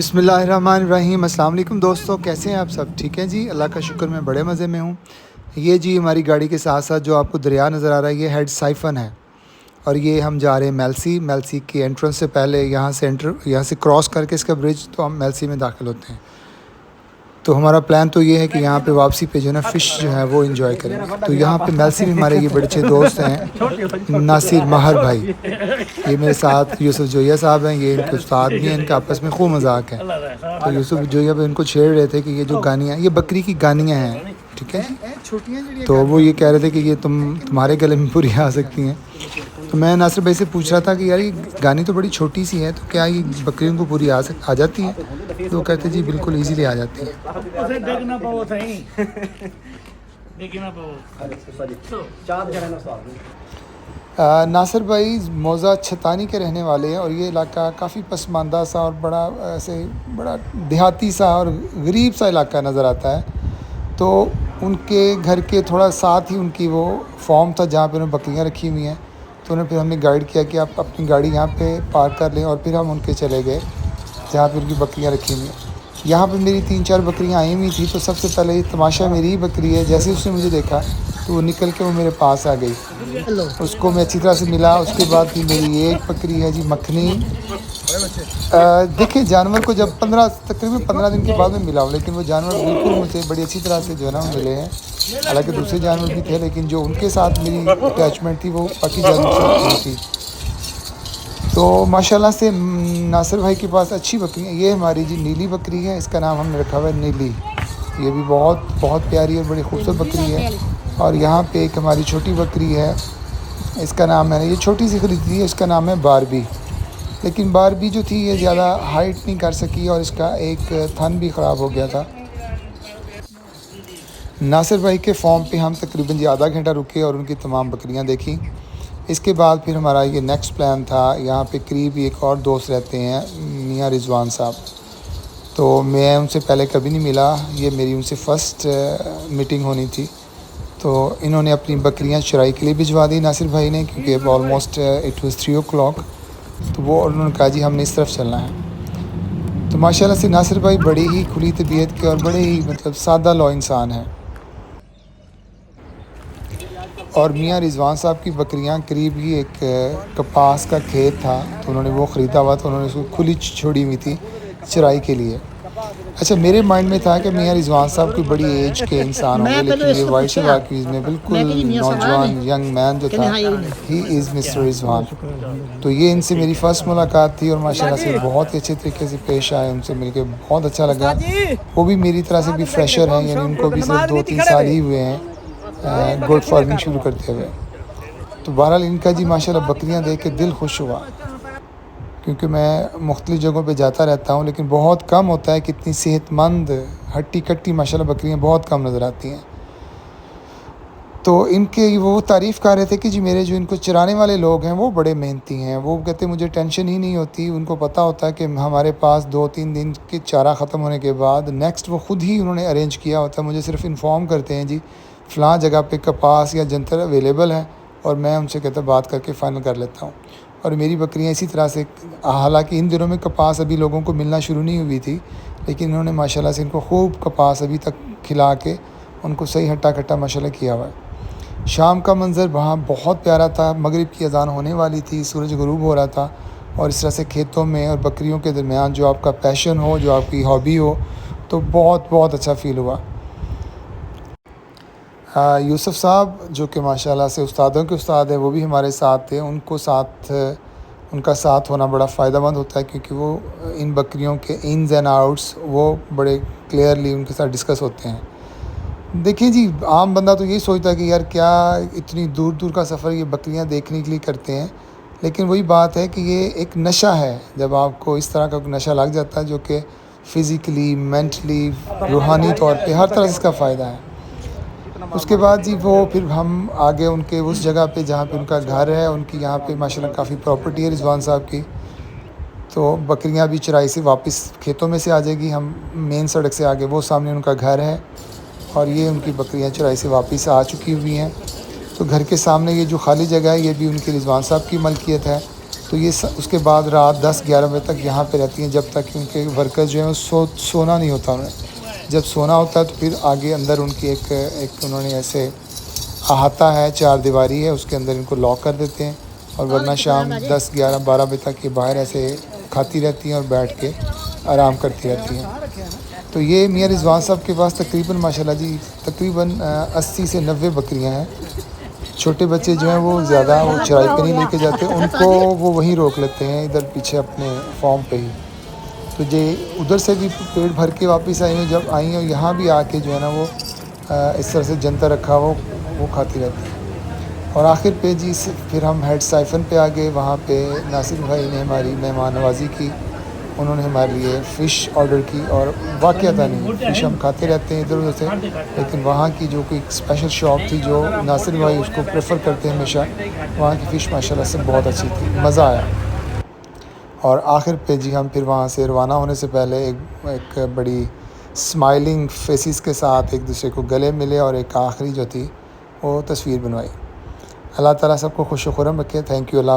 بسم اللہ الرحمن الرحیم۔ السلام علیکم دوستو، کیسے ہیں آپ سب؟ ٹھیک ہیں جی، اللہ کا شکر میں بڑے مزے میں ہوں۔ یہ جی ہماری گاڑی کے ساتھ ساتھ جو آپ کو دریا نظر آ رہا ہے یہ ہیڈ سائفن ہے، اور یہ ہم جا رہے ہیں میلسی کی انٹرنس سے پہلے یہاں سے کراس کر کے اس کا برج تو ہم میلسی میں داخل ہوتے ہیں۔ تو ہمارا پلان تو یہ ہے کہ یہاں پہ واپسی پہ جو ہے نا فش جو ہے وہ انجوائے کریں گے۔ تو یہاں پہ میلسی میں ہمارے یہ بڑے اچھے دوست ہیں ناصر ماہر بھائی، یہ میرے ساتھ یوسف جویا صاحب ہیں، یہ ان کے استاد بھی ہیں، ان کا آپس میں خوب مذاق ہے۔ تو یوسف جویا پہ ان کو چھیڑ رہے تھے کہ یہ جو گانیاں یہ بکری کی گانیاں ہیں، ٹھیک ہے جی، تو وہ یہ کہہ رہے تھے کہ یہ تمہارے گلے میں پوری آ سکتی ہیں۔ تو میں ناصر بھائی سے پوچھ رہا تھا کہ یار یہ گانی تو بڑی چھوٹی سی ہے، تو کیا یہ بکریوں کو پوری آ جاتی ہے؟ تو وہ کہتے جی بالکل ایزیلی آ جاتی ہے۔ ناصر بھائی موضع چھتانی کے رہنے والے ہیں، اور یہ علاقہ کافی پسماندہ سا اور بڑا دیہاتی سا اور غریب سا علاقہ نظر آتا ہے۔ تو ان کے گھر کے تھوڑا ساتھ ہی ان کی وہ فارم تھا جہاں پہ انہوں نے بکریاں رکھی ہوئی ہیں۔ تو انہوں نے پھر ہمیں گائیڈ کیا کہ آپ اپنی گاڑی یہاں پہ پارک کر لیں، اور پھر ہم ان کے چلے گئے جہاں پہ ان کی بکریاں رکھی ہوئی ہیں۔ یہاں پہ میری 3-4 بکریاں آئی ہوئی تھیں، تو سب سے پہلے یہ تماشا میری ہی بکری ہے، جیسے اس نے مجھے دیکھا تو وہ نکل کے وہ میرے پاس آ گئی، اس کو میں اچھی طرح سے ملا۔ اس کے بعد پھر میری ایک بکری ہے جی مکھنی۔ دیکھیں جانور کو جب تقریباً 15 دن کے بعد میں ملا ہوں، لیکن وہ جانور بالکل مجھے بڑی اچھی طرح سے جو ہے نا ملے ہیں۔ حالانکہ دوسرے جانور بھی تھے، لیکن جو ان کے ساتھ میری اٹیچمنٹ تھی وہ باقی جانور سے نہیں تھی۔ تو ماشاءاللہ سے ناصر بھائی کے پاس اچھی بکری ہیں۔ یہ ہماری جی نیلی بکری ہے، اس کا نام ہم نے رکھا ہوا ہے نیلی۔ یہ بھی بہت پیاری اور بڑی خوبصورت بکری ہے۔ اور یہاں پہ ایک ہماری چھوٹی بکری ہے، اس کا نام میں نے یہ چھوٹی سی خریدی ہے، اس کا نام ہے باربی۔ لیکن باربی جو تھی یہ زیادہ ہائٹ نہیں کر سکی، اور اس کا ایک تھن بھی خراب ہو گیا تھا۔ ناصر بھائی کے فارم پہ ہم تقریباً جی آدھا گھنٹہ رکے اور ان کی تمام بکریاں دیکھیں۔ اس کے بعد پھر ہمارا یہ نیکسٹ پلان تھا، یہاں پہ قریب ایک اور دوست رہتے ہیں میاں رضوان صاحب، تو میں ان سے پہلے کبھی نہیں ملا، یہ میری ان سے فرسٹ میٹنگ ہونی تھی۔ تو انہوں نے اپنی بکریاں چرائی کے لیے بھجوا دی ناصر بھائی نے، کیونکہ اب آلموسٹ اٹ واز 3 o'clock، تو وہ انہوں نے کہا جی ہم نے اس طرف چلنا ہے۔ تو ماشاءاللہ سے ناصر بھائی بڑی ہی کھلی طبیعت کے اور بڑے ہی سادہ لو انسان ہیں۔ اور میاں رضوان صاحب کی بکریاں قریب ہی ایک کپاس کا کھیت تھا، تو انہوں نے وہ خریدا ہوا، تو انہوں نے اس کو کھلی چھوڑی ہوئی تھی چرائی کے لیے۔ اچھا میرے مائنڈ میں تھا کہ میاں رضوان صاحب کوئی بڑی ایج کے انسان ہوں گے، لیکن یہ وائٹ شباکیز میں بالکل نوجوان ینگ مین جو تھا، ہی از مسٹر رضوان۔ تو یہ ان سے میری فرسٹ ملاقات تھی، اور ماشاءاللہ سے بہت ہی اچھے طریقے سے پیش آئے، ان سے مل کے بہت اچھا لگا۔ وہ بھی میری طرح سے بھی فریشر ہیں، یعنی ان کو بھی صرف 2-3 سال ہی ہوئے ہیں گوڈ فارمنگ شروع کرتے ہوئے۔ تو بہرحال ان کا جی ماشاءاللہ بکریاں دیکھ کے دل خوش ہوا، کیونکہ میں مختلف جگہوں پہ جاتا رہتا ہوں، لیکن بہت کم ہوتا ہے کہ اتنی صحت مند ہٹی کٹی ماشاءاللہ بکریاں بہت کم نظر آتی ہیں۔ تو ان کے وہ تعریف کر رہے تھے کہ جی میرے جو ان کو چرانے والے لوگ ہیں وہ بڑے محنتی ہیں، وہ کہتے مجھے ٹینشن ہی نہیں ہوتی، ان کو پتہ ہوتا ہے کہ ہمارے پاس 2-3 دن کے چارہ ختم ہونے کے بعد نیکسٹ وہ خود ہی انہوں نے ارینج کیا ہوتا ہے، مجھے صرف انفارم کرتے ہیں جی فلاں جگہ پہ کپاس یا جنتر اویلیبل ہے، اور میں ان سے کہتا بات کر کے فائنل کر لیتا ہوں۔ اور میری بکریاں اسی طرح سے، حالانکہ ان دنوں میں کپاس ابھی لوگوں کو ملنا شروع نہیں ہوئی تھی، لیکن انہوں نے ماشاءاللہ سے ان کو خوب کپاس ابھی تک کھلا کے ان کو صحیح ہٹا کٹا ماشاءاللہ کیا ہوا ہے۔ شام کا منظر وہاں بہت پیارا تھا، مغرب کی اذان ہونے والی تھی، سورج غروب ہو رہا تھا، اور اس طرح سے کھیتوں میں اور بکریوں کے درمیان جو آپ کا پیشن ہو، جو آپ کی ہابی ہو، تو بہت اچھا فیل ہوا۔ یوسف صاحب جو کہ ماشاءاللہ سے استادوں کے استاد ہیں، وہ بھی ہمارے ساتھ تھے، ان کا ساتھ ہونا بڑا فائدہ مند ہوتا ہے، کیونکہ وہ ان بکریوں کے انز اینڈ آؤٹس وہ بڑے کلیئرلی ان کے ساتھ ڈسکس ہوتے ہیں۔ دیکھیں جی عام بندہ تو یہی سوچتا ہے کہ یار کیا اتنی دور کا سفر یہ بکریاں دیکھنے کے لیے کرتے ہیں، لیکن وہی بات ہے کہ یہ ایک نشہ ہے، جب آپ کو اس طرح کا نشہ لگ جاتا ہے جو کہ فزیکلی، مینٹلی، روحانی طور پہ ہر طرح سے اس کا فائدہ ہے۔ اس کے بعد جی وہ پھر ہم آگے ان کے اس جگہ پہ جہاں پہ ان کا گھر ہے، ان کی یہاں پہ ماشاءاللہ کافی پراپرٹی ہے رضوان صاحب کی، تو بکریاں بھی چرائی سے واپس کھیتوں میں سے آ جائے گی، ہم مین سڑک سے آگے وہ سامنے ان کا گھر ہے، اور یہ ان کی بکریاں چرائی سے واپس آ چکی ہوئی ہیں۔ تو گھر کے سامنے یہ جو خالی جگہ ہے یہ بھی ان کے رضوان صاحب کی ملکیت ہے، تو یہ اس کے بعد رات 10-11 بجے تک یہاں پہ رہتی ہیں، جب تک کیونکہ ورکرز جو ہیں سونا نہیں ہوتا انہیں، جب سونا ہوتا ہے تو پھر آگے اندر ان کی ایک انہوں نے ایسے احاطہ ہے، 4 دیواری ہے، اس کے اندر ان کو لاک کر دیتے ہیں، اور ورنہ شام 10-11-12 بجے تک یہ باہر ایسے کھاتی رہتی ہیں اور بیٹھ کے آرام کرتی رہتی ہیں۔ تو یہ میاں رضوان صاحب کے پاس تقریباً ماشاءاللہ جی تقریباً 80 سے 90 بکریاں ہیں۔ چھوٹے بچے جو ہیں وہ زیادہ وہ چرائی پہ نہیں لے کے جاتے، ان کو وہ وہیں روک لیتے ہیں ادھر پیچھے اپنے فارم پہ ہی۔ تو یہ ادھر سے بھی پیٹ بھر کے واپس آئی ہیں، جب آئی ہیں یہاں بھی آ کے جو ہے نا وہ اس طرح سے جنتا رکھا وہ کھاتی رہتی ہے۔ اور آخر پہ جی پھر ہم ہیڈ سائفن پہ آ گئے، وہاں پہ ناصر بھائی نے ہماری مہمان نوازی کی، انہوں نے ہمارے لیے فش آرڈر کی، اور واقعتاً نہیں فش ہم کھاتے رہتے ہیں ادھر ادھر سے، لیکن وہاں کی جو کوئی اسپیشل شاپ تھی جو ناصر بھائی اس کو پریفر کرتے ہیں ہمیشہ، وہاں کی فش ماشاءاللہ سے بہت اچھی تھی، مزہ آیا۔ اور آخر پہ جی ہم پھر وہاں سے روانہ ہونے سے پہلے ایک بڑی اسمائلنگ فیسز کے ساتھ ایک دوسرے کو گلے ملے، اور ایک آخری جو تھی وہ تصویر بنوائی۔ اللہ تعالیٰ سب کو خوش و خرم رکھے۔ Thank you Allah.